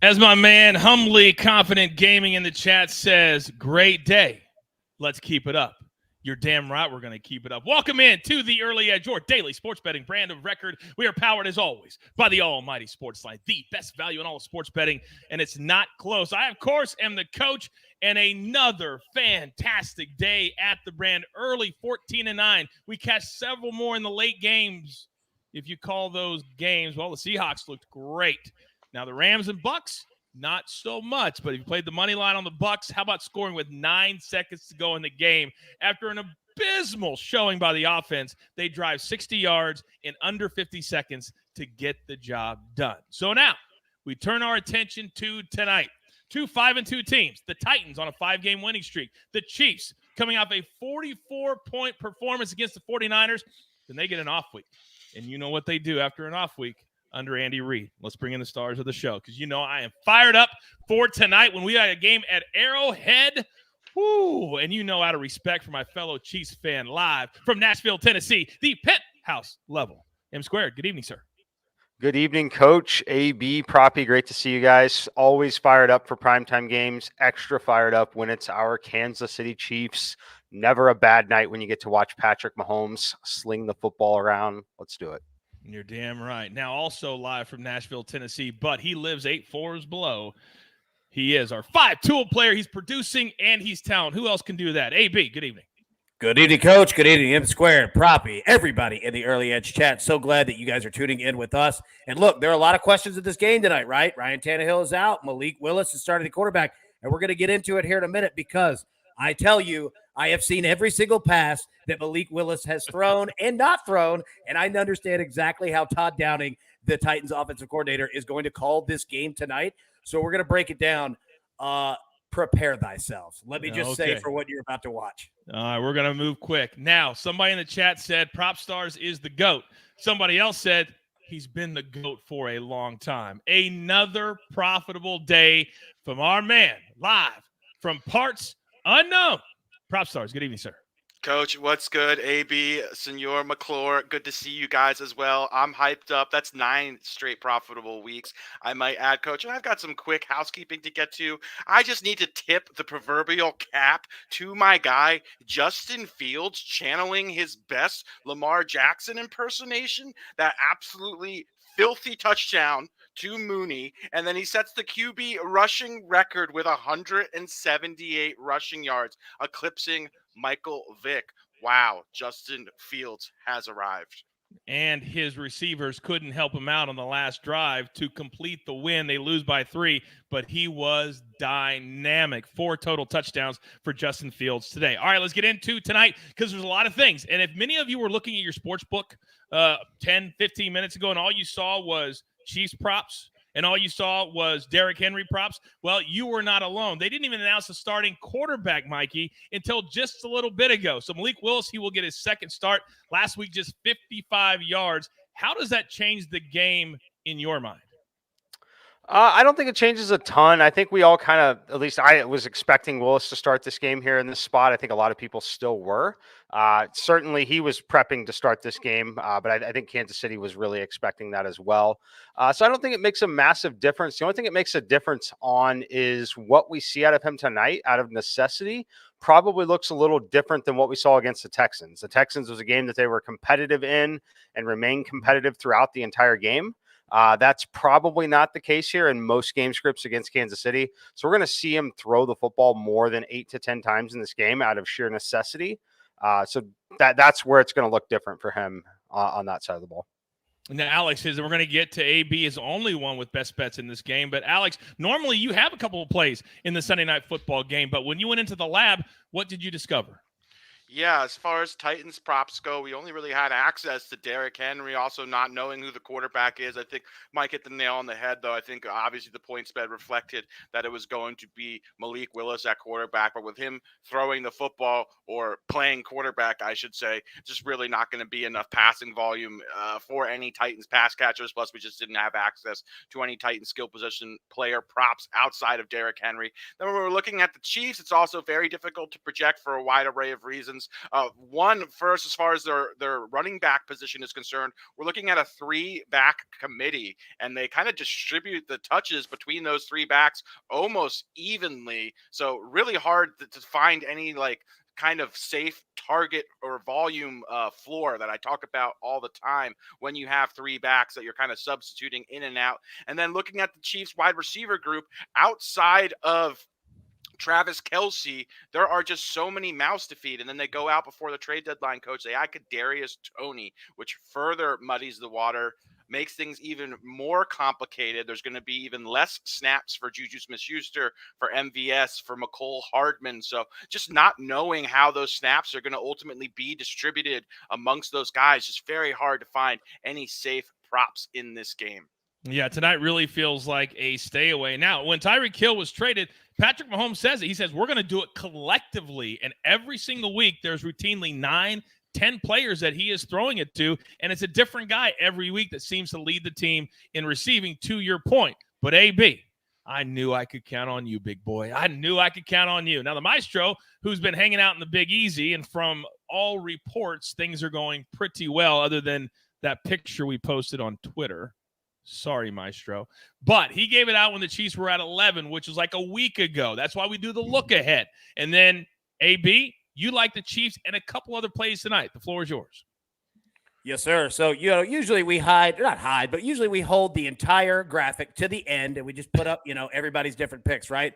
As my man, Humbly Confident Gaming in the chat says, great day. Let's keep it up. You're damn right we're going to keep it up. Welcome in to the Early Edge, your daily sports betting brand of record. We are powered, as always, by the almighty SportsLine, the best value in all of sports betting, and it's not close. I, of course, am the coach, and another fantastic day at the brand. Early 14-9. We catch several more in the late games. If you call those games, well, the Seahawks looked great. Now, the Rams and Bucks, not so much. But if you played the money line on the Bucks, how about scoring with 9 seconds to go in the game? After an abysmal showing by the offense, they drive 60 yards in under 50 seconds to get the job done. So now we turn our attention to tonight. 2 5-2 teams. The Titans on a 5-game winning streak. The Chiefs coming off a 44-point performance against the 49ers. Then they get an off week. And you know what they do after an off week? Under Andy Reid. Let's bring in the stars of the show because you know I am fired up for tonight when we had a game at Arrowhead. Woo! And you know out of respect for my fellow Chiefs fan live from Nashville, Tennessee, the penthouse level. M Squared, good evening, sir. Good evening, Coach. AB, Proppy, great to see you guys. Always fired up for primetime games. Extra fired up when it's our Kansas City Chiefs. Never a bad night when you get to watch Patrick Mahomes sling the football around. Let's do it. You're damn right. Now, also live from Nashville, Tennessee, but he lives 8 floors below. He is our 5-tool player. He's producing and he's talented. Who else can do that? AB, good evening. Good evening, Coach. Good evening, M Squared, Proppy, everybody in the Early Edge chat. So glad that you guys are tuning in with us. And look, there are a lot of questions at this game tonight, right? Ryan Tannehill is out. Malik Willis is starting the quarterback. And we're going to get into it here in a minute because I tell you, I have seen every single pass that Malik Willis has thrown and not thrown, and I understand exactly how Todd Downing, the Titans offensive coordinator, is going to call this game tonight. So we're going to break it down. Prepare thyself. Let me just say for what you're about to watch. All right, we're going to move quick. Now, somebody in the chat said Prop Stars is the GOAT. Somebody else said he's been the GOAT for a long time. Another profitable day from our man, live from parts unknown. Prop Stars, good evening, sir. Coach, what's good? AB, Senor McClure, good to see you guys as well. I'm hyped up. That's 9 straight profitable weeks, I might add, Coach. And I've got some quick housekeeping to get to. I just need to tip the proverbial cap to my guy, Justin Fields, channeling his best Lamar Jackson impersonation. That absolutely filthy touchdown to Mooney, and then he sets the QB rushing record with 178 rushing yards, eclipsing Michael Vick. Wow, Justin Fields has arrived. And his receivers couldn't help him out on the last drive to complete the win. They lose by 3, but he was dynamic. 4 total touchdowns for Justin Fields today. All right, let's get into tonight because there's a lot of things. And if many of you were looking at your sports book 10, 15 minutes ago and all you saw was Chiefs props and all you saw was Derrick Henry props, well, you were not alone. They didn't even announce the starting quarterback, Mikey, until just a little bit ago. So Malik Willis, he will get his second start. Last week, just 55 yards. How does that change the game in your mind? I don't think it changes a ton. I think we all kind of, at least I was expecting Willis to start this game here in this spot. I think a lot of people still were. Certainly he was prepping to start this game, but I think Kansas City was really expecting that as well. So I don't think it makes a massive difference. The only thing it makes a difference on is what we see out of him tonight out of necessity. Probably looks a little different than what we saw against the Texans. The Texans was a game that they were competitive in and remained competitive throughout the entire game. That's probably not the case here in most game scripts against Kansas City. So we're going to see him throw the football more than 8 to 10 times in this game out of sheer necessity. So that's where it's going to look different for him on that side of the ball. Now, Alex says we're going to get to AB as only one with best bets in this game. But, Alex, normally you have a couple of plays in the Sunday Night Football game. But when you went into the lab, what did you discover? Yeah, as far as Titans props go, we only really had access to Derrick Henry, also not knowing who the quarterback is. I think Mike hit the nail on the head, though. I think obviously the point spread reflected that it was going to be Malik Willis at quarterback, but with him throwing the football or playing quarterback, I should say, just really not going to be enough passing volume for any Titans pass catchers. Plus, we just didn't have access to any Titans skill position player props outside of Derrick Henry. Then when we're looking at the Chiefs, it's also very difficult to project for a wide array of reasons. reasons. One, first, as far as their running back position is concerned, we're looking at a 3-back committee, and they kind of distribute the touches between those 3 backs almost evenly. So really hard to find any kind of safe target or volume floor that I talk about all the time when you have 3 backs that you're kind of substituting in and out. And then looking at the Chiefs wide receiver group outside of Travis Kelce, there are just so many mouths to feed. And then they go out before the trade deadline, coach. They add Kadarius Toney, which further muddies the water, makes things even more complicated. There's going to be even less snaps for Juju Smith-Schuster, for MVS, for McCole Hardman. So just not knowing how those snaps are going to ultimately be distributed amongst those guys, just very hard to find any safe props in this game. Yeah, tonight really feels like a stay away. Now, when Tyreek Hill was traded, Patrick Mahomes says it. He says, we're going to do it collectively. And every single week, there's routinely 9, 10 players that he is throwing it to. And it's a different guy every week that seems to lead the team in receiving, to your point. But AB, I knew I could count on you, big boy. I knew I could count on you. Now, the maestro, who's been hanging out in the Big Easy, and from all reports, things are going pretty well, other than that picture we posted on Twitter. Sorry, Maestro. But he gave it out when the Chiefs were at 11, which was like a week ago. That's why we do the look ahead. And then, AB, you like the Chiefs and a couple other plays tonight. The floor is yours. Yes, sir. So, usually we usually we hold the entire graphic to the end and we just put up, everybody's different picks, right?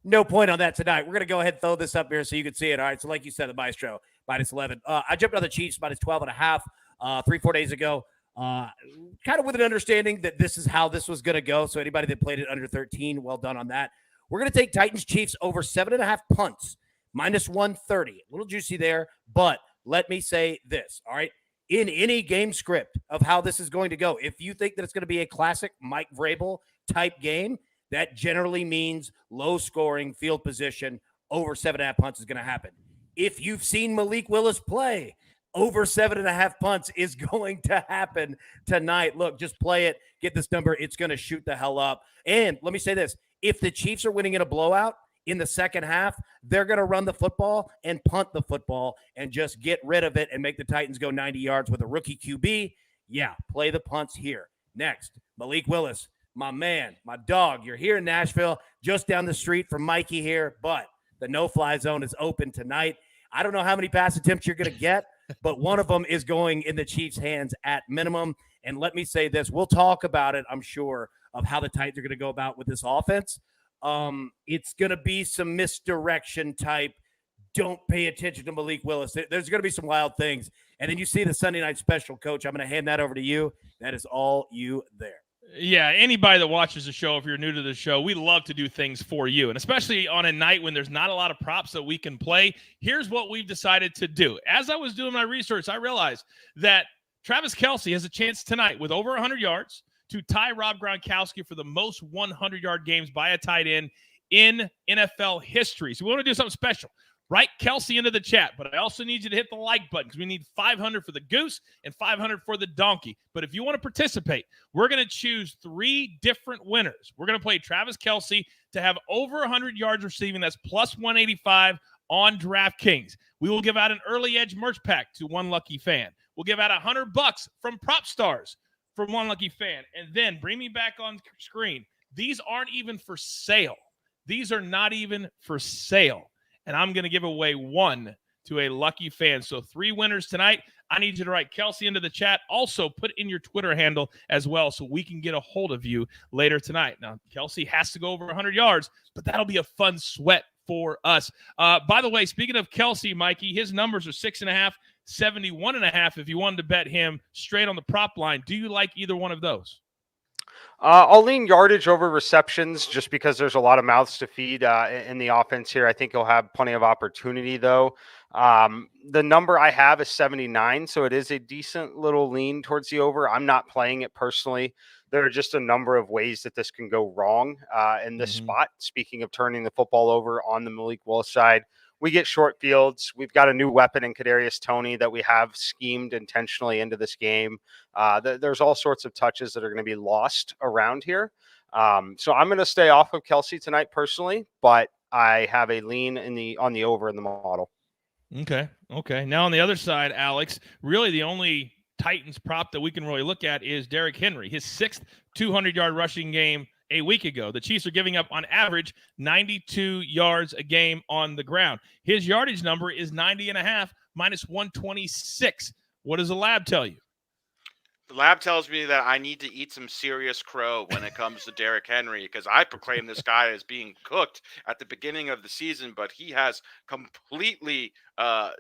No point on that tonight. We're going to go ahead and throw this up here so you can see it. All right. So like you said, the Maestro, minus 11. I jumped on the Chiefs minus 12.5 3-4 days ago. Kind of with an understanding that this is how this was going to go. So anybody that played it under 13, well done on that. We're going to take Titans Chiefs over 7.5 punts, minus 130. A little juicy there, but let me say this, all right? In any game script of how this is going to go, if you think that it's going to be a classic Mike Vrabel type game, that generally means low scoring field position over 7.5 punts is going to happen. If you've seen Malik Willis play, over 7.5 punts is going to happen tonight. Look, just play it. Get this number. It's going to shoot the hell up. And let me say this. If the Chiefs are winning in a blowout in the second half, they're going to run the football and punt the football and just get rid of it and make the Titans go 90 yards with a rookie QB. Yeah, play the punts here. Next, Malik Willis, my man, my dog. You're here in Nashville, just down the street from Mikey here, but the no-fly zone is open tonight. I don't know how many pass attempts you're going to get, but one of them is going in the Chiefs' hands at minimum. And let me say this. We'll talk about it, I'm sure, of how the Titans are going to go about with this offense. It's going to be some misdirection type. Don't pay attention to Malik Willis. There's going to be some wild things. And then you see the Sunday night special, Coach. I'm going to hand that over to you. That is all you there. Yeah, anybody that watches the show, if you're new to the show, we love to do things for you. And especially on a night when there's not a lot of props that we can play, here's what we've decided to do. As I was doing my research, I realized that Travis Kelce has a chance tonight with over 100 yards to tie Rob Gronkowski for the most 100-yard games by a tight end in NFL history. So we want to do something special. Write Kelce into the chat, but I also need you to hit the like button because we need 500 for the goose and 500 for the donkey. But if you want to participate, we're going to choose 3 different winners. We're going to play Travis Kelce to have over 100 yards receiving. That's plus 185 on DraftKings. We will give out an early edge merch pack to one lucky fan. We'll give out $100 from Prop Stars from one lucky fan. And then bring me back on screen. These aren't even for sale. These are not even for sale. And I'm going to give away 1 to a lucky fan. So 3 winners tonight. I need you to write Kelce into the chat. Also, put in your Twitter handle as well so we can get a hold of you later tonight. Now, Kelce has to go over 100 yards, but that'll be a fun sweat for us. By the way, speaking of Kelce, Mikey, his numbers are 6.5, 71.5 if you wanted to bet him straight on the prop line. Do you like either one of those? I'll lean yardage over receptions just because there's a lot of mouths to feed in the offense here. I think he'll have plenty of opportunity, though. The number I have is 79, so it is a decent little lean towards the over. I'm not playing it personally. There are just a number of ways that this can go wrong in this spot. Speaking of turning the football over on the Malik Willis side, we get short fields. We've got a new weapon in Kadarius Toney that we have schemed intentionally into this game. There's all sorts of touches that are going to be lost around here. So I'm going to stay off of Kelce tonight personally, but I have a lean on the over in the model. Okay. Now on the other side, Alex, really the only Titans prop that we can really look at is Derrick Henry, his 6th 200-yard rushing game a week ago. The Chiefs are giving up on average 92 yards a game on the ground. His yardage number is 90.5 minus 126. What does the lab tell you? The lab tells me that I need to eat some serious crow when it comes to Derrick Henry, because I proclaim this guy as being cooked at the beginning of the season, but he has completely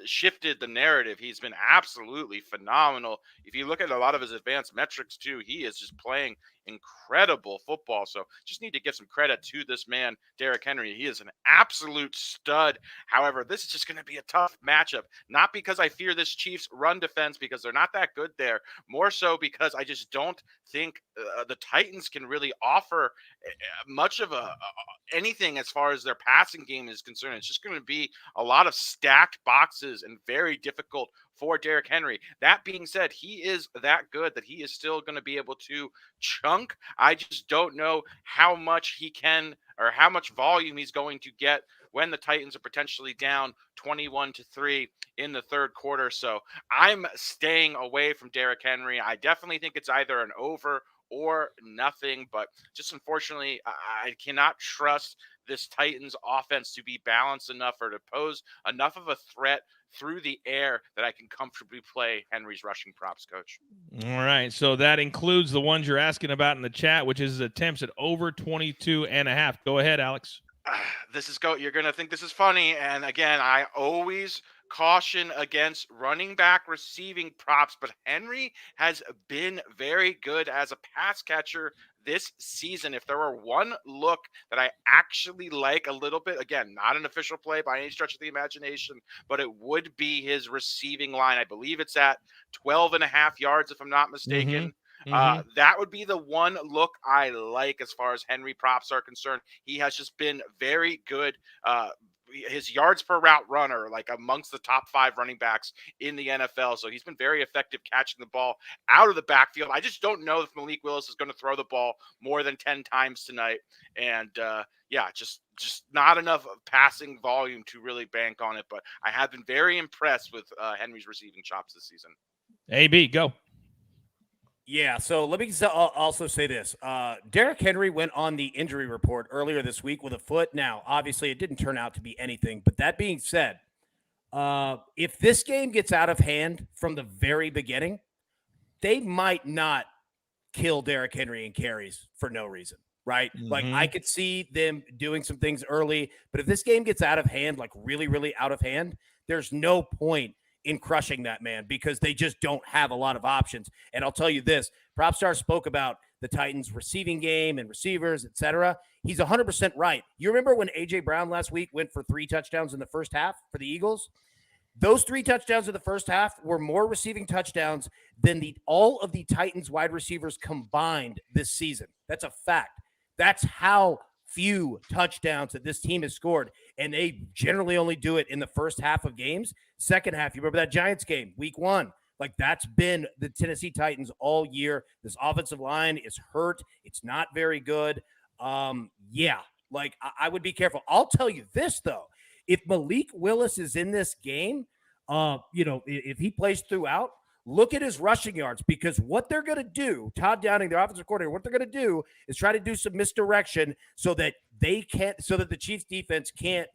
shifted the narrative. He's been absolutely phenomenal. If you look at a lot of his advanced metrics too, he is just playing incredible football. So just need to give some credit to this man, Derrick Henry. He is an absolute stud. However, this is just going to be a tough matchup, not because I fear this Chiefs run defense, because they're not that good there, more so because I just don't think the Titans can really offer much of anything as far as their passing game is concerned. It's just going to be a lot of stacked boxes and very difficult for Derrick Henry. That being said, he is that good that he is still going to be able to chunk. I just don't know how much he can, or how much volume he's going to get when the Titans are potentially down 21-3 in the third quarter. So I'm staying away from Derrick Henry. I definitely think it's either an over or nothing, but just unfortunately, I cannot trust this Titans offense to be balanced enough or to pose enough of a threat through the air that I can comfortably play Henry's rushing props, Coach. All right, so that includes the ones you're asking about in the chat, which is attempts at over 22.5. Go ahead, Alex. You're going to think this is funny. And again, I always caution against running back receiving props, but Henry has been very good as a pass catcher this season. If there were one look that I actually like a little bit, again, not an official play by any stretch of the imagination, but it would be his receiving line. I believe it's at 12.5 yards, if I'm not mistaken. That would be the one look I like as far as Henry props are concerned. He has just been very good. His yards per route runner, like amongst the top 5 running backs in the NFL. So he's been very effective catching the ball out of the backfield. I just don't know if Malik Willis is going to throw the ball more than 10 times tonight. And just not enough passing volume to really bank on it. But I have been very impressed with Henry's receiving chops this season. AB, go. Yeah, so let me also say this. Derrick Henry went on the injury report earlier this week with a foot. Now, obviously, it didn't turn out to be anything. But that being said, if this game gets out of hand from the very beginning, they might not kill Derrick Henry in carries for no reason, right? Like, I could see them doing some things early. But if this game gets out of hand, like really, really out of hand, there's no point in crushing that man, because they just don't have a lot of options. And I'll tell you this, PropStar spoke about the Titans receiving game and receivers, etc. He's 100% right. You remember when A.J. Brown last week went for 3 touchdowns in the first half for the Eagles? Those 3 touchdowns in the first half were more receiving touchdowns than all of the Titans wide receivers combined this season. That's a fact. That's how few touchdowns that this team has scored, and they generally only do it in the first half of games. Second half, you remember that Giants game, week 1, like that's been the Tennessee Titans all year. This offensive line is hurt. It's not very good. Like I would be careful. I'll tell you this though, if Malik Willis is in this game, if he plays throughout, look at his rushing yards, because what they're going to do, Todd Downing, their offensive coordinator, what they're going to do is try to do some misdirection so that the Chiefs defense can't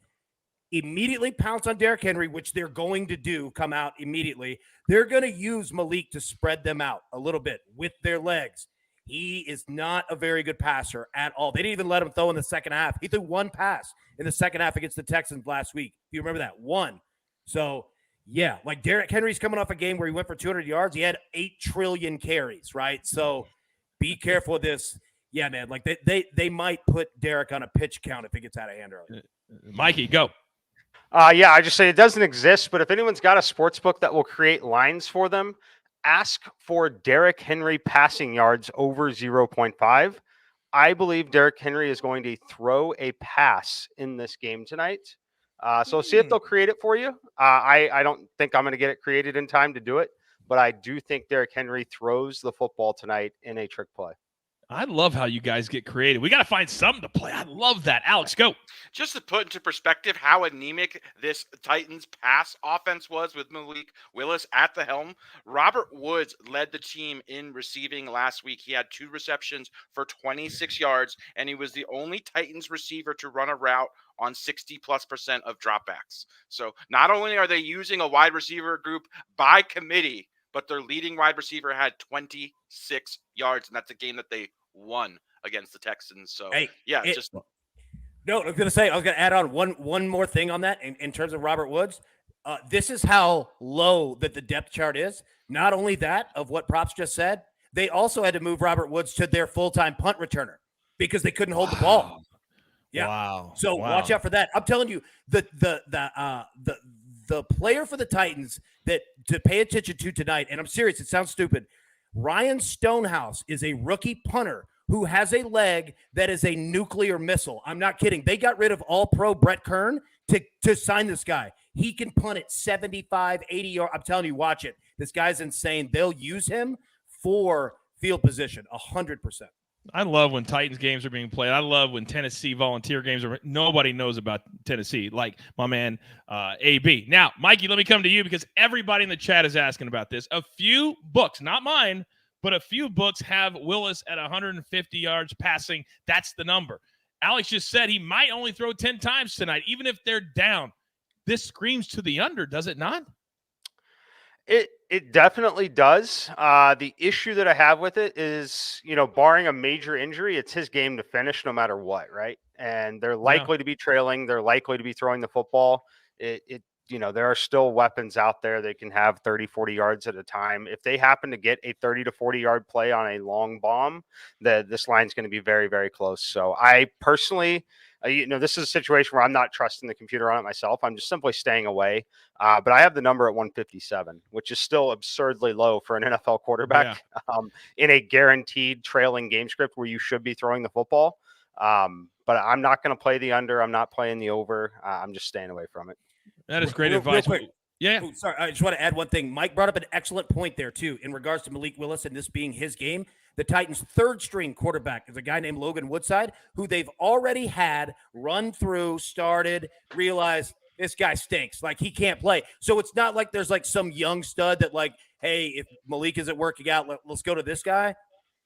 immediately pounce on Derrick Henry, which they're going to do, come out immediately. They're going to use Malik to spread them out a little bit with their legs. He is not a very good passer at all. They didn't even let him throw in the second half. He threw 1 pass in the second half against the Texans last week. If you remember that, 1. So, yeah, like Derrick Henry's coming off a game where he went for 200 yards. He had 8 trillion carries, right? So be careful with this. Yeah, man, like they might put Derrick on a pitch count if it gets out of hand early. Mikey, go. I just say it doesn't exist, but if anyone's got a sports book that will create lines for them, ask for Derrick Henry passing yards over 0.5. I believe Derrick Henry is going to throw a pass in this game tonight. So see if they'll create it for you. I don't think I'm going to get it created in time to do it, but I do think Derrick Henry throws the football tonight in a trick play. I love how you guys get creative. We got to find something to play. I love that. Alex, go. Just to put into perspective how anemic this Titans pass offense was with Malik Willis at the helm, Robert Woods led the team in receiving last week. He had 2 receptions for 26 yards, and he was the only Titans receiver to run a route on 60+% of dropbacks. So not only are they using a wide receiver group by committee, but their leading wide receiver had 26 yards, and that's a game that they won against the Texans. So, No, I was going to add on one more thing on that in terms of Robert Woods. This is how low that the depth chart is. Not only that, of what Props just said, they also had to move Robert Woods to their full-time punt returner because they couldn't hold the ball. Yeah. Wow. So watch out for that. I'm telling you, the player for the Titans that to pay attention to tonight, and I'm serious, it sounds stupid. Ryan Stonehouse is a rookie punter who has a leg that is a nuclear missile. I'm not kidding. They got rid of all-pro Brett Kern to sign this guy. He can punt it 75, 80 yards. I'm telling you, watch it. This guy's insane. They'll use him for field position, 100%. I love when Titans games are being played. I love when Tennessee Volunteer games are. Nobody knows about Tennessee, like my man AB. Now, Mikey, let me come to you because everybody in the chat is asking about this. A few books, not mine, but a few books have Willis at 150 yards passing. That's the number. Alex just said he might only throw 10 times tonight, even if they're down. This screams to the under, does it not? It definitely does. The issue that I have with it is, barring a major injury, it's his game to finish no matter what, right? And they're likely to be trailing. They're likely to be throwing the football. There are still weapons out there that can have 30, 40 yards at a time. If they happen to get a 30 to 40-yard play on a long bomb, this line's going to be very, very close. So I personally – this is a situation where I'm not trusting the computer on it myself. I'm just simply staying away. But I have the number at 157, which is still absurdly low for an NFL quarterback in a guaranteed trailing game script where you should be throwing the football. But I'm not going to play the under. I'm not playing the over. I'm just staying away from it. That is great advice. Real quick. Yeah. Ooh, sorry, I just want to add one thing. Mike brought up an excellent point there, too, in regards to Malik Willis and this being his game. The Titans' third-string quarterback is a guy named Logan Woodside, who they've already had run through, started, realized this guy stinks. Like, he can't play. So it's not like there's, like, some young stud that, like, hey, if Malik isn't working out, let's go to this guy.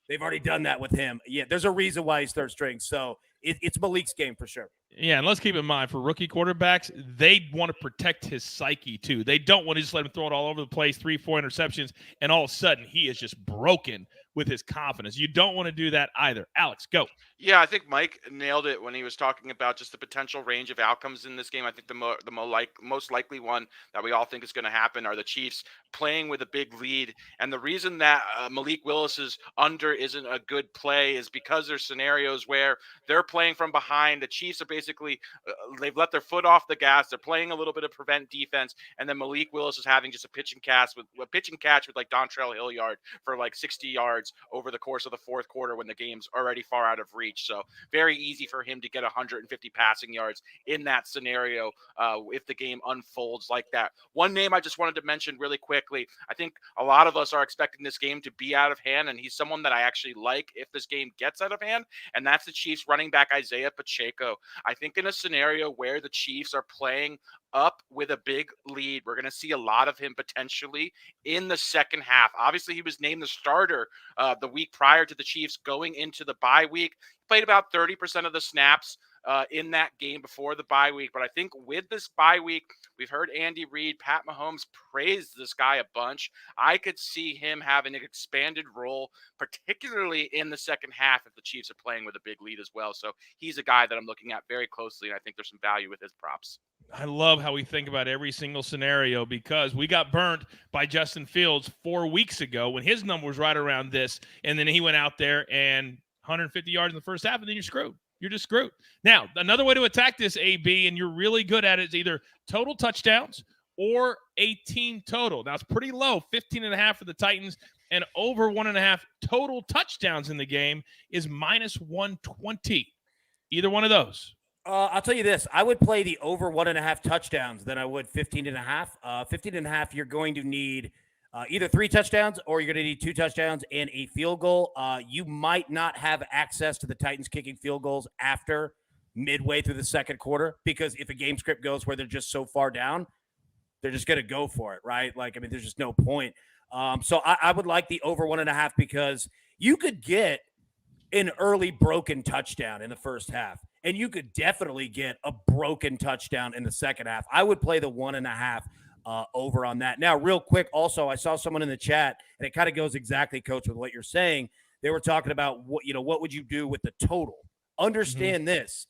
They've already done that with him. Yeah, there's a reason why he's third string. So it's Malik's game for sure. Yeah, and let's keep in mind, for rookie quarterbacks, they want to protect his psyche, too. They don't want to just let him throw it all over the place, 3-4 interceptions, and all of a sudden he is just broken with his confidence. You don't want to do that either. Alex, go. Yeah, I think Mike nailed it when he was talking about just the potential range of outcomes in this game. I think the most likely one that we all think is going to happen are the Chiefs playing with a big lead. And the reason that Malik Willis's under isn't a good play is because there's scenarios where they're playing from behind. The Chiefs are basically they've let their foot off the gas. They're playing a little bit of prevent defense, and then Malik Willis is having just a pitch and catch with like Dontrell Hilliard for like 60 yards over the course of the fourth quarter when the game's already far out of reach. So very easy for him to get 150 passing yards in that scenario if the game unfolds like that. One name I just wanted to mention really quickly. I think a lot of us are expecting this game to be out of hand, and he's someone that I actually like if this game gets out of hand, and that's the Chiefs running back Isaiah Pacheco. I think in a scenario where the Chiefs are playing up with a big lead, we're going to see a lot of him potentially in the second half. Obviously, he was named the starter the week prior to the Chiefs going into the bye week. He played about 30% of the snaps in that game before the bye week. But I think with this bye week, we've heard Andy Reid, Pat Mahomes praise this guy a bunch. I could see him having an expanded role, particularly in the second half if the Chiefs are playing with a big lead as well. So he's a guy that I'm looking at very closely, and I think there's some value with his props. I love how we think about every single scenario because we got burnt by Justin Fields 4 weeks ago when his number was right around this, and then he went out there and 150 yards in the first half, and then you're screwed. You're just screwed. Now, another way to attack this, AB, and you're really good at it, is either total touchdowns or a team total. Now, it's pretty low, 15.5 for the Titans, and over 1.5 total touchdowns in the game is minus 120. Either one of those. I'll tell you this. I would play the over 1.5 touchdowns than I would 15.5. 15.5, you're going to need either 3 touchdowns or you're going to need 2 touchdowns and a field goal. You might not have access to the Titans kicking field goals after midway through the second quarter, because if a game script goes where they're just so far down, they're just going to go for it, right? Like, I mean, there's just no point. So I would like the over 1.5, because you could get an early broken touchdown in the first half, and you could definitely get a broken touchdown in the second half. I would play the 1.5 over on that. Now, real quick, also, I saw someone in the chat, and it kind of goes exactly, Coach, with what you're saying. They were talking about what would you do with the total? Understand this,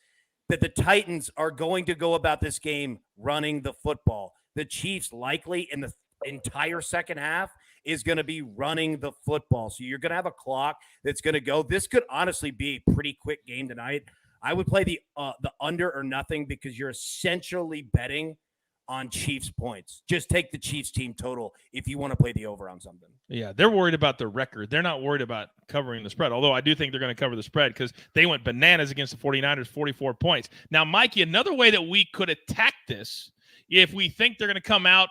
that the Titans are going to go about this game running the football. The Chiefs likely in the entire second half is going to be running the football. So you're going to have a clock that's going to go. This could honestly be a pretty quick game tonight. I would play the under or nothing, because you're essentially betting on Chiefs points. Just take the Chiefs team total if you want to play the over on something. Yeah, they're worried about the record. They're not worried about covering the spread, although I do think they're going to cover the spread, because they went bananas against the 49ers, 44 points. Now, Mikey, another way that we could attack this, if we think they're going to come out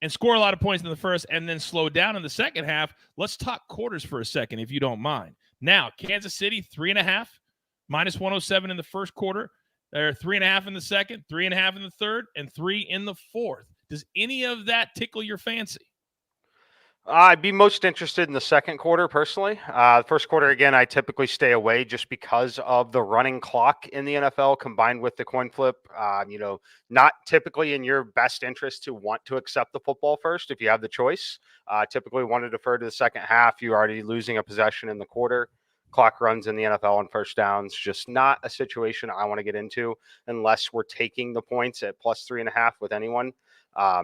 and score a lot of points in the first and then slow down in the second half, let's talk quarters for a second, if you don't mind. Now, Kansas City, 3.5, minus 107 in the first quarter. They're 3.5 in the second, 3.5 in the third, and 3 in the fourth. Does any of that tickle your fancy? I'd be most interested in the second quarter, personally. The first quarter, again, I typically stay away just because of the running clock in the NFL combined with the coin flip. Not typically in your best interest to want to accept the football first if you have the choice. Typically want to defer to the second half. You're already losing a possession in the quarter. Clock runs in the NFL on first downs. Just not a situation I want to get into unless we're taking the points at plus 3.5 with anyone.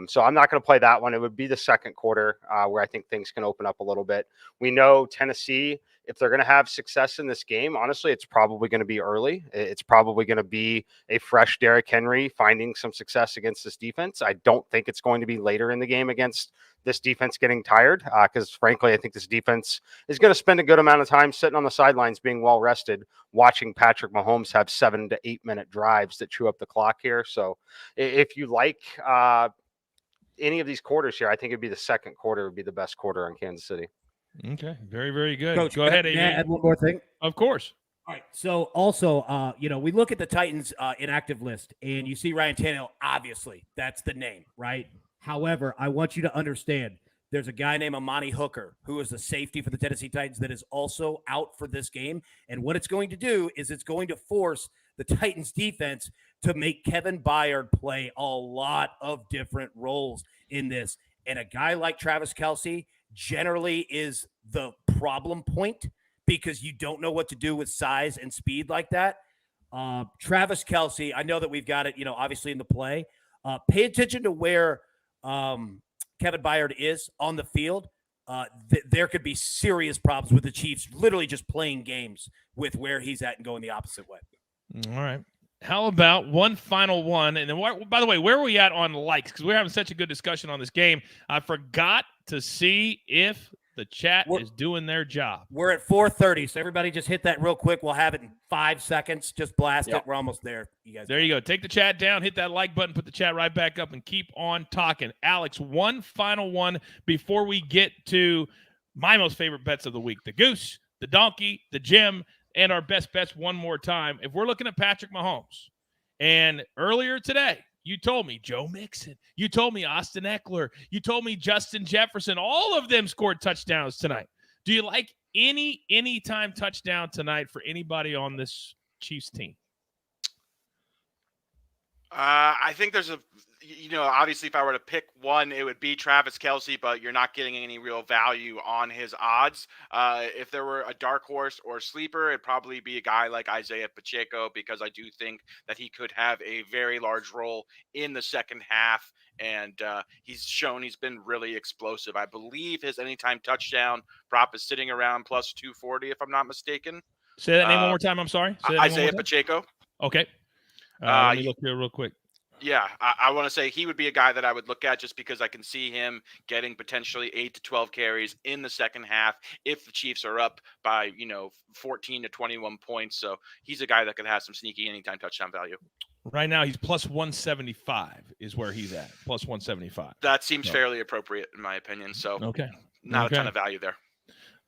So I'm not going to play that one. It would be the second quarter where I think things can open up a little bit. We know Tennessee, if they're going to have success in this game, honestly, it's probably going to be early. It's probably going to be a fresh Derrick Henry finding some success against this defense. I don't think it's going to be later in the game against this defense getting tired, because frankly, I think this defense is going to spend a good amount of time sitting on the sidelines being well rested, watching Patrick Mahomes have 7 to 8 minute drives that chew up the clock here. So if you like any of these quarters here, I think it'd be the second quarter would be the best quarter on Kansas City. Okay, very, very good. Coach, go ahead, May AB. I add one more thing? Of course. All right. So also, we look at the Titans inactive list, and you see Ryan Tannehill. Obviously, that's the name, right? However, I want you to understand there's a guy named Amani Hooker, who is the safety for the Tennessee Titans, that is also out for this game. And what it's going to do is it's going to force the Titans defense to make Kevin Byard play a lot of different roles in this. And a guy like Travis Kelce generally is the problem point, because you don't know what to do with size and speed like that. Travis Kelce, I know that we've got it, obviously in the play. Pay attention to where Kevin Byard is on the field. There could be serious problems with the Chiefs literally just playing games with where he's at and going the opposite way. All right. How about one final one? And then, by the way, where are we at on likes? Because we're having such a good discussion on this game. I forgot to see if the chat is doing their job. We're at 4:30, so everybody just hit that real quick. We'll have it in 5 seconds. Just blast it. We're almost there. You guys. There you go. Take the chat down, hit that like button, put the chat right back up, and keep on talking. Alex, one final one before we get to my most favorite bets of the week: the goose, the donkey, the gym, and our best bets one more time. If we're looking at Patrick Mahomes, and earlier today, you told me Joe Mixon. You told me Austin Eckler. You told me Justin Jefferson. All of them scored touchdowns tonight. Do you like anytime touchdown tonight for anybody on this Chiefs team? I think there's obviously if I were to pick one, it would be Travis Kelce, but you're not getting any real value on his odds. If there were a dark horse or sleeper, it'd probably be a guy like Isaiah Pacheco, because I do think that he could have a very large role in the second half. And he's shown he's been really explosive. I believe his anytime touchdown prop is sitting around plus 240, if I'm not mistaken. Say that name one more time. I'm sorry. Isaiah Pacheco. Okay. Let me look here real quick. Yeah, I want to say he would be a guy that I would look at, just because I can see him getting potentially 8 to 12 carries in the second half if the Chiefs are up by, 14 to 21 points. So he's a guy that could have some sneaky anytime touchdown value. Right now, he's plus 175 is where he's at. Plus 175. That seems fairly appropriate in my opinion. So Okay. not a ton of value there.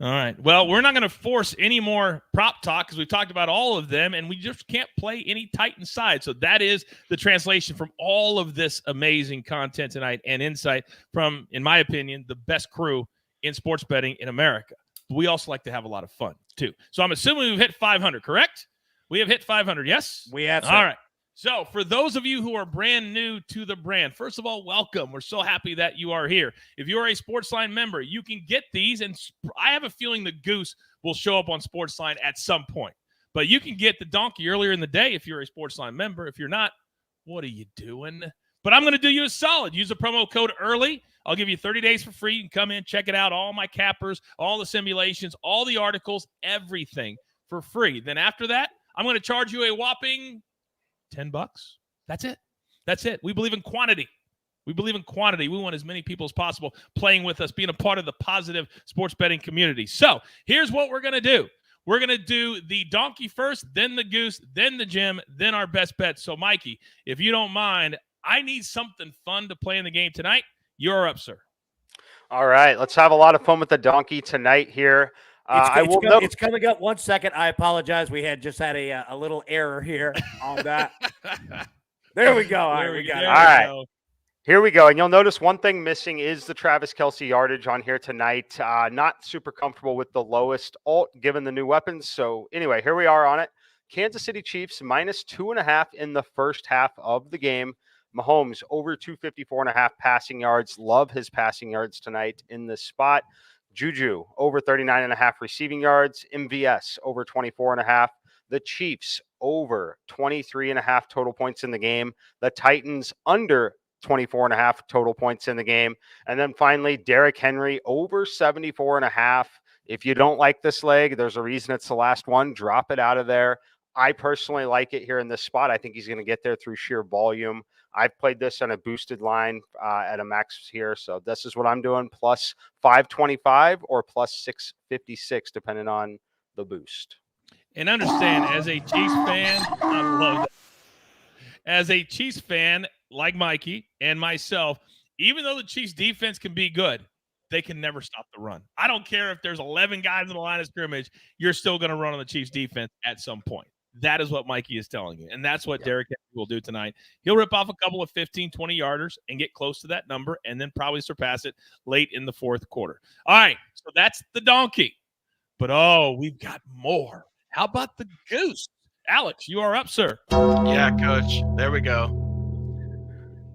All right. Well, we're not going to force any more prop talk because we've talked about all of them, and we just can't play any Titan side. So that is the translation from all of this amazing content tonight and insight from, in my opinion, the best crew in sports betting in America. We also like to have a lot of fun, too. So I'm assuming we've hit 500, correct? We have hit 500, yes? We have. All right. So for those of you who are brand new to the brand, first of all, welcome. We're so happy that you are here. If you are a SportsLine member, you can get these, and I have a feeling the goose will show up on SportsLine at some point. But you can get the donkey earlier in the day if you're a SportsLine member. If you're not, what are you doing? But I'm going to do you a solid. Use the promo code EARLY. I'll give you 30 days for free. You can come in, check it out, all my cappers, all the simulations, all the articles, everything for free. Then after that, I'm going to charge you a whopping $10. That's it. That's it. We believe in quantity. We believe in quantity. We want as many people as possible playing with us, being a part of the positive sports betting community. So here's what we're going to do. We're going to do the donkey first, then the goose, then the gem, then our best bet. So, Mikey, if you don't mind, I need something fun to play in the game tonight. You're up, sir. All right. Let's have a lot of fun with the donkey tonight here. It's coming up. 1 second. I apologize. We just had a little error here on that. There we go. All right, we got it. All right. Here we go. And you'll notice one thing missing is the Travis Kelce yardage on here tonight. Not super comfortable with the lowest alt given the new weapons. So anyway, here we are on it. Kansas City Chiefs minus 2.5 in the first half of the game. Mahomes over 254.5 passing yards. Love his passing yards tonight in this spot. Juju over 39.5 receiving yards. MVS over 24.5. The Chiefs over 23.5 total points in the game. The Titans under 24.5 total points in the game. And then finally, Derrick Henry over 74.5. If you don't like this leg, there's a reason it's the last one. Drop it out of there. I personally like it here in this spot. I think he's going to get there through sheer volume. I've played this on a boosted line at a max here. So this is what I'm doing, plus 525 or plus 656, depending on the boost. And understand, as a Chiefs fan, I love that. As a Chiefs fan, like Mikey and myself, even though the Chiefs defense can be good, they can never stop the run. I don't care if there's 11 guys in the line of scrimmage, you're still going to run on the Chiefs defense at some point. That is what Mikey is telling you. And that's what Derrick Henry will do tonight. He'll rip off a couple of 15, 20-yarders and get close to that number and then probably surpass it late in the fourth quarter. All right, so that's the donkey. But, we've got more. How about the goose? Alex, you are up, sir. Yeah, Coach. There we go.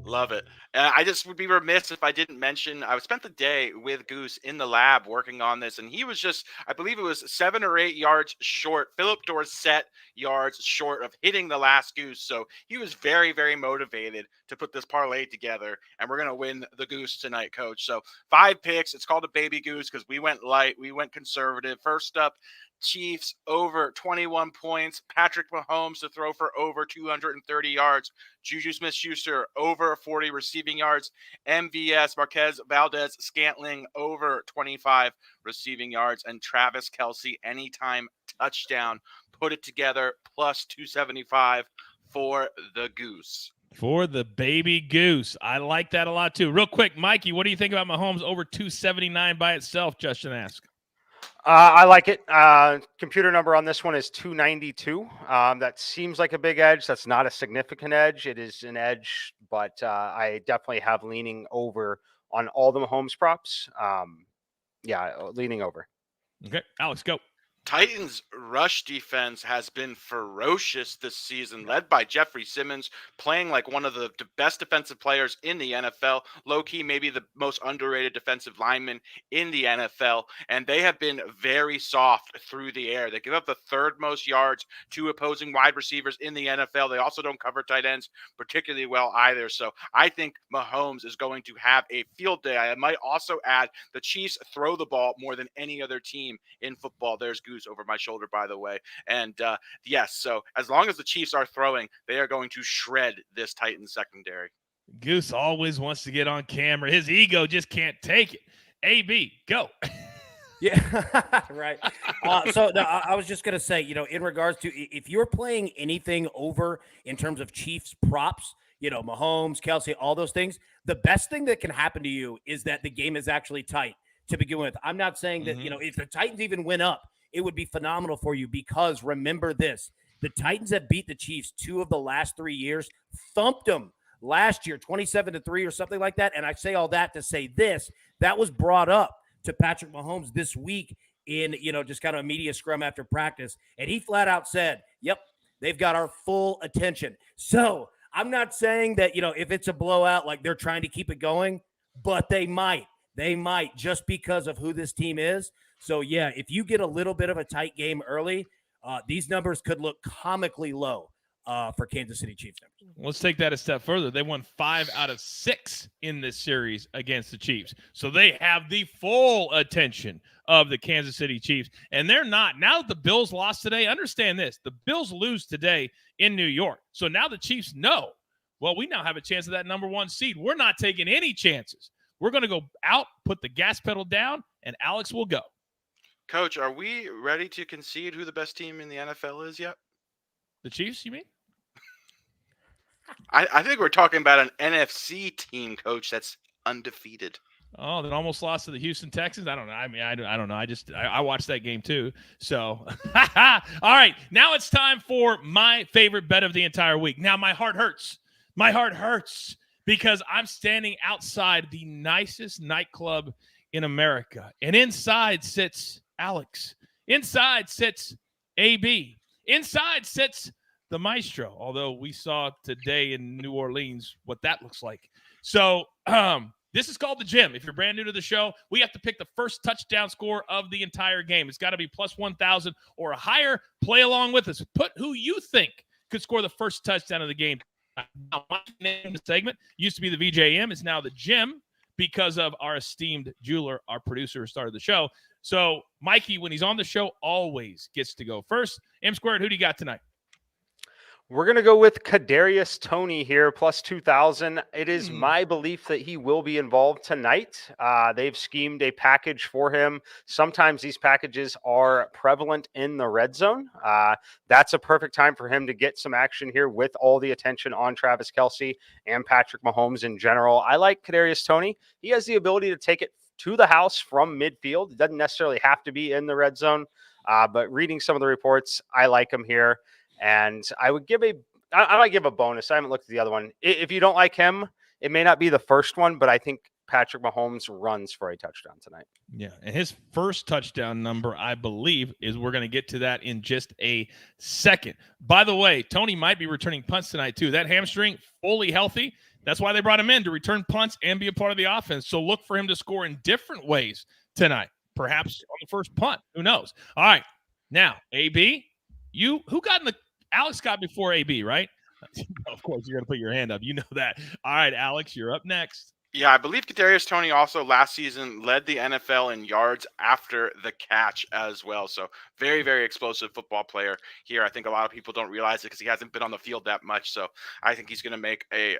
Love it. I just would be remiss if I didn't mention, I spent the day with Goose in the lab working on this, and he was just, I believe it was 7 or 8 yards short, Philip Dorsett yards short of hitting the last goose. So he was very, very motivated to put this parlay together, and we're going to win the goose tonight, Coach. So 5 picks. It's called a baby goose because we went light. We went conservative. First up, Chiefs over 21 points. Patrick Mahomes to throw for over 230 yards. Juju Smith-Schuster over 40 receiving yards. MVS, Marquez Valdez-Scantling over 25 receiving yards. And Travis Kelce anytime touchdown. Put it together plus 275 for the goose. For the baby goose. I like that a lot too. Real quick, Mikey, what do you think about Mahomes over 279 by itself? Justin asked. I like it. Computer number on this one is 292. That seems like a big edge. That's not a significant edge. It is an edge, but I definitely have leaning over on all the Mahomes props. Leaning over. Okay, Alex, go. Titans' rush defense has been ferocious this season, led by Jeffrey Simmons, playing like one of the best defensive players in the NFL. Low-key, maybe the most underrated defensive lineman in the NFL. And they have been very soft through the air. They give up the 3rd most yards to opposing wide receivers in the NFL. They also don't cover tight ends particularly well either. So I think Mahomes is going to have a field day. I might also add the Chiefs throw the ball more than any other team in football. There's Goose over my shoulder, by the way. And yes, so as long as the Chiefs are throwing, they are going to shred this Titans secondary. Goose always wants to get on camera. His ego just can't take it. AB, go. Yeah, right. I was just going to say, in regards to if you're playing anything over in terms of Chiefs props, Mahomes, Kelsey, all those things, the best thing that can happen to you is that the game is actually tight to begin with. I'm not saying that, if the Titans even went up, it would be phenomenal for you because remember this, the Titans have beat the Chiefs 2 of the last 3 years, thumped them last year, 27-3 or something like that. And I say all that to say this, that was brought up to Patrick Mahomes this week in, just kind of a media scrum after practice. And he flat out said, yep, they've got our full attention. So I'm not saying that, if it's a blowout, like they're trying to keep it going, but they might just because of who this team is. So yeah, if you get a little bit of a tight game early, these numbers could look comically low for Kansas City Chiefs. Let's take that a step further. They won 5 out of 6 in this series against the Chiefs. So they have the full attention of the Kansas City Chiefs. And they're not. Now that the Bills lost today, understand this. The Bills lose today in New York. So now the Chiefs know, well, we now have a chance of that number 1 seed. We're not taking any chances. We're going to go out, put the gas pedal down, and Alex will go. Coach, are we ready to concede who the best team in the NFL is yet? The Chiefs, you mean? I think we're talking about an NFC team, Coach, that's undefeated. Oh, that almost lost to the Houston Texans? I don't know. I mean, I don't know. I watched that game too. So, all right. Now it's time for my favorite bet of the entire week. Now my heart hurts. My heart hurts because I'm standing outside the nicest nightclub in America. And inside sits Alex. Inside sits AB. Inside sits the maestro, although we saw today in New Orleans what that looks like. So this is called the gym. If you're brand new to the show, we have to pick the first touchdown score of the entire game. It's got to be plus 1,000 or higher. Play along with us. Put who you think could score the first touchdown of the game. My name in the segment used to be the VJM. It's now the gym because of our esteemed jeweler, our producer who started the show. So Mikey, when he's on the show, always gets to go first. M Squared, who do you got tonight? We're going to go with Kadarius Toney here, plus 2,000. It is my belief that he will be involved tonight. They've schemed a package for him. Sometimes these packages are prevalent in the red zone. That's a perfect time for him to get some action here with all the attention on Travis Kelce and Patrick Mahomes in general. I like Kadarius Toney. He has the ability to take it to the house from midfield. It doesn't necessarily have to be in the red zone, but reading some of the reports, I like him here. And I might give a bonus. I haven't looked at the other one. If you don't like him, it may not be the first one, but I think Patrick Mahomes runs for a touchdown tonight. Yeah, and his first touchdown number, I believe, is we're going to get to that in just a second. By the way, Tony might be returning punts tonight too. That hamstring fully healthy. That's why they brought him in, to return punts and be a part of the offense. So look for him to score in different ways tonight, perhaps on the first punt. Who knows? All right, now, AB, who got in the – Alex got before AB, right? Of course, you're going to put your hand up. You know that. All right, Alex, you're up next. Yeah, I believe Kadarius Toney also last season led the NFL in yards after the catch as well. So very, very explosive football player here. I think a lot of people don't realize it because he hasn't been on the field that much. So I think he's going to make a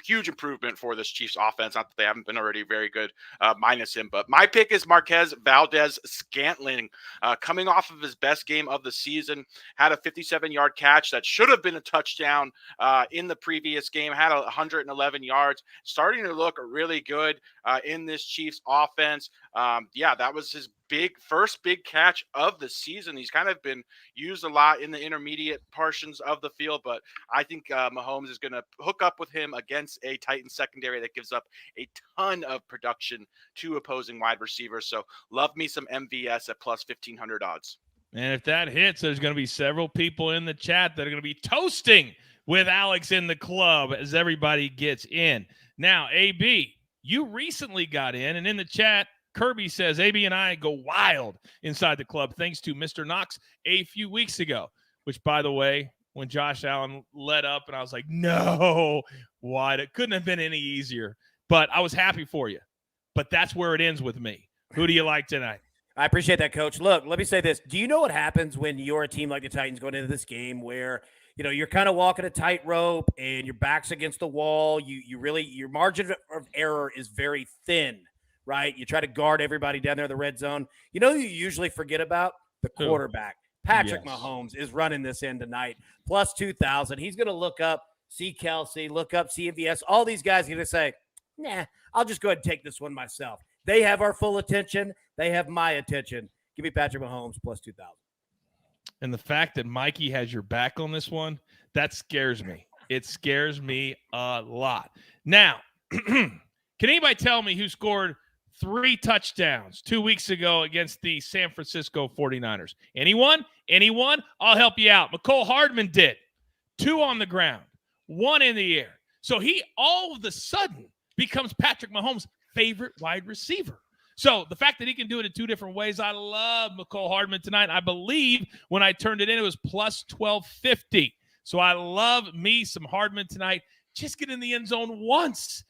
huge improvement for this Chiefs offense. Not that they haven't been already very good minus him. But my pick is Marquez Valdez-Scantling. Coming off of his best game of the season, had a 57-yard catch that should have been a touchdown in the previous game, had 111 yards, starting to look really good in this Chiefs offense. That was his first big catch of the season. He's kind of been used a lot in the intermediate portions of the field, but I think Mahomes is going to hook up with him against a Titans secondary that gives up a ton of production to opposing wide receivers. So love me some MVS at plus 1,500 odds. And if that hits, there's going to be several people in the chat that are going to be toasting with Alex in the club as everybody gets in. Now, AB, you recently got in, and in the chat, Kirby says, AB and I go wild inside the club thanks to Mr. Knox a few weeks ago, which, by the way, when Josh Allen led up, and I was like, no, why? It couldn't have been any easier. But I was happy for you. But that's where it ends with me. Who do you like tonight? I appreciate that, Coach. Look, let me say this. Do you know what happens when you're a team like the Titans going into this game where – you're kind of walking a tightrope and your back's against the wall. Your margin of error is very thin right? You try to guard everybody down there in the red zone. You know who you usually forget about? The Who? quarterback. Patrick Yes. Mahomes is running this in tonight, plus 2,000. He's going to look up, see Kelsey, look up CMVS. All these guys are going to say, nah, I'll just go ahead and take this one myself. They have our full attention. They have my attention. Give me Patrick Mahomes plus 2,000. And the fact that Mikey has your back on this one, that scares me. It scares me a lot. Now, can anybody tell me who scored 3 touchdowns 2 weeks ago against the San Francisco 49ers? Anyone? Anyone? I'll help you out. McCole Hardman did. 2 on the ground, 1 in the air. So he all of a sudden becomes Patrick Mahomes' favorite wide receiver. So the fact that he can do it in 2 different ways, I love McCole Hardman tonight. I believe when I turned it in, it was plus 1250. So I love me some Hardman tonight. Just get in the end zone once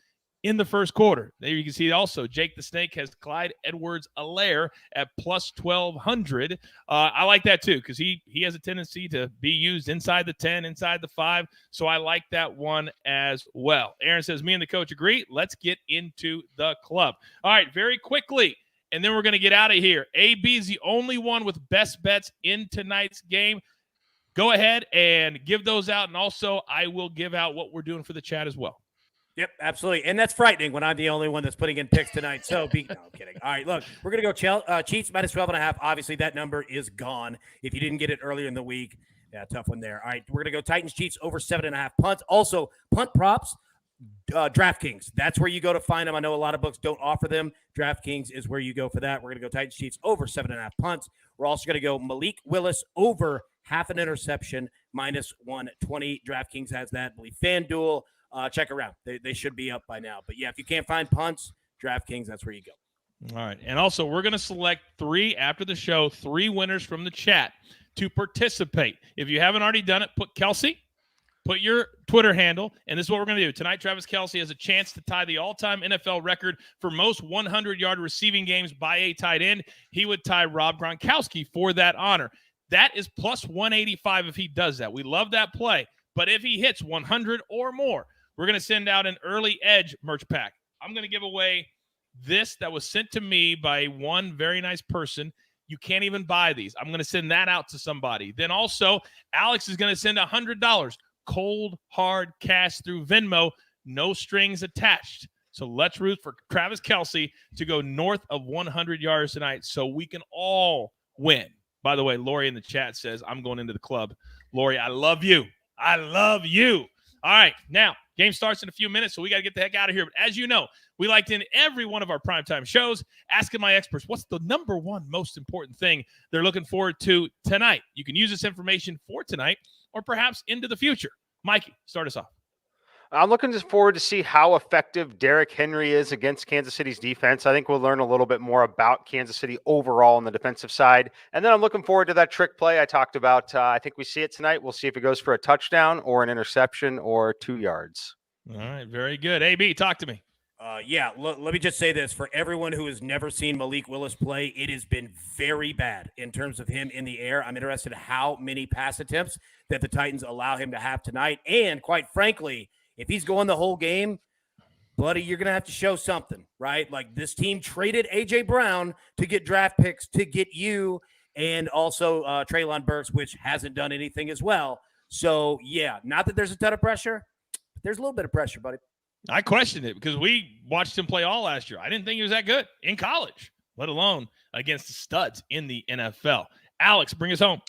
in the first quarter. There you can see also Jake the Snake has Clyde Edwards-Helaire at plus 1,200. I like that too because he has a tendency to be used inside the 10, inside the 5. So I like that one as well. Aaron says, me and the coach agree. Let's get into the club. All right, very quickly, and then we're going to get out of here. AB is the only one with best bets in tonight's game. Go ahead and give those out, and also I will give out what we're doing for the chat as well. Yep, absolutely. And that's frightening when I'm the only one that's putting in picks tonight. So, no, I'm kidding. All right, look, we're going to go Chiefs minus 12.5. Obviously, that number is gone. If you didn't get it earlier in the week, yeah, tough one there. All right, we're going to go Titans Chiefs over 7.5 punts. Also, punt props, DraftKings. That's where you go to find them. I know a lot of books don't offer them. DraftKings is where you go for that. We're going to go Titans Chiefs over 7.5 punts. We're also going to go Malik Willis over half an interception minus 120. DraftKings has that. I believe FanDuel. Check around. They should be up by now. But, yeah, if you can't find punts, DraftKings, that's where you go. All right. And also, we're going to select 3 after the show, 3 winners from the chat to participate. If you haven't already done it, put Kelsey, put your Twitter handle, and this is what we're going to do. Tonight, Travis Kelsey has a chance to tie the all-time NFL record for most 100-yard receiving games by a tight end. He would tie Rob Gronkowski for that honor. That is plus 185 if he does that. We love that play. But if he hits 100 or more, we're going to send out an early edge merch pack. I'm going to give away this that was sent to me by one very nice person. You can't even buy these. I'm going to send that out to somebody. Then also, Alex is going to send $100 cold, hard cash through Venmo, no strings attached. So let's root for Travis Kelsey to go north of 100 yards tonight so we can all win. By the way, Lori in the chat says, I'm going into the club. Lori, I love you. I love you. All right, now, game starts in a few minutes, so we got to get the heck out of here. But as you know, we like to end every one of our primetime shows asking my experts, what's the number one most important thing they're looking forward to tonight? You can use this information for tonight or perhaps into the future. Mikey, start us off. I'm looking forward to see how effective Derrick Henry is against Kansas City's defense. I think we'll learn a little bit more about Kansas City overall on the defensive side. And then I'm looking forward to that trick play I talked about. I think we see it tonight. We'll see if it goes for a touchdown or an interception or 2 yards. All right, very good. AB, talk to me. Let me just say this. For everyone who has never seen Malik Willis play, it has been very bad in terms of him in the air. I'm interested in how many pass attempts that the Titans allow him to have tonight. And quite frankly, if he's going the whole game, buddy, you're going to have to show something, right? Like this team traded A.J. Brown to get draft picks to get you and also Treylon Burks, which hasn't done anything as well. So, yeah, not that there's a ton of pressure, but there's a little bit of pressure, buddy. I questioned it because we watched him play all last year. I didn't think he was that good in college, let alone against the studs in the NFL. Alex, bring us home.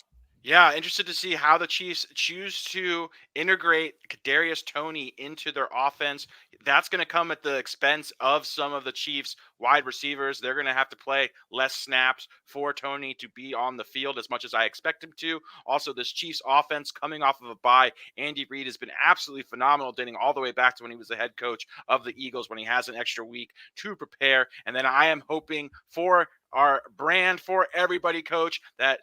Yeah, interested to see how the Chiefs choose to integrate Kadarius Toney into their offense. That's going to come at the expense of some of the Chiefs' wide receivers. They're going to have to play less snaps for Toney to be on the field as much as I expect him to. Also, this Chiefs offense coming off of a bye, Andy Reid has been absolutely phenomenal, dating all the way back to when he was the head coach of the Eagles, when he has an extra week to prepare. And then I am hoping for our brand for everybody coach that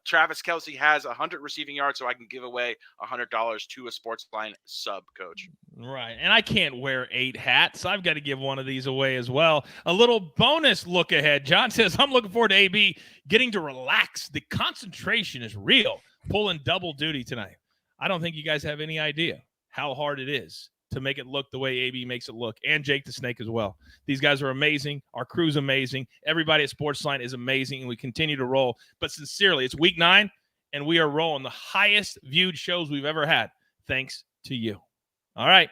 Travis Kelsey has 100 receiving yards so I can give away $100 to a SportsLine sub coach. Right. And I can't wear 8 hats. I've got to give one of these away as well. A little bonus look ahead. John says, I'm looking forward to AB getting to relax. The concentration is real. Pulling double duty tonight. I don't think you guys have any idea how hard it is to make it look the way AB makes it look, and Jake the Snake as well. These guys are amazing. Our crew's amazing. Everybody at SportsLine is amazing, and we continue to roll. But sincerely, it's week 9, and we are rolling the highest viewed shows we've ever had, thanks to you. All right.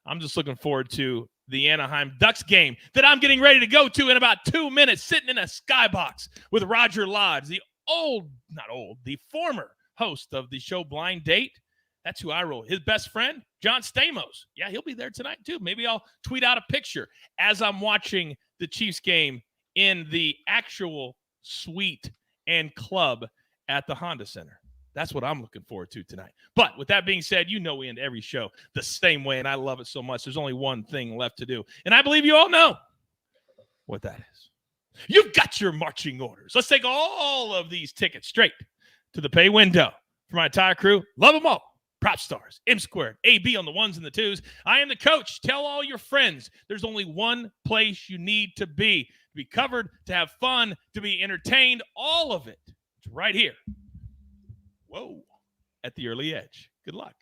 I'm just looking forward to the Anaheim Ducks game that I'm getting ready to go to in about 2 minutes, sitting in a skybox with Roger Lodge, the former host of the show Blind Date. That's who I roll. His best friend, John Stamos. Yeah, he'll be there tonight too. Maybe I'll tweet out a picture as I'm watching the Chiefs game in the actual suite and club at the Honda Center. That's what I'm looking forward to tonight. But with that being said, you know we end every show the same way, and I love it so much. There's only one thing left to do, and I believe you all know what that is. You've got your marching orders. Let's take all of these tickets straight to the pay window for my entire crew. Love them all. Prop Stars, M Squared, AB on the 1s and the 2s. I am the coach. Tell all your friends there's only one place you need to be covered, to have fun, to be entertained, all of it. It's right here. Whoa, at the early edge. Good luck.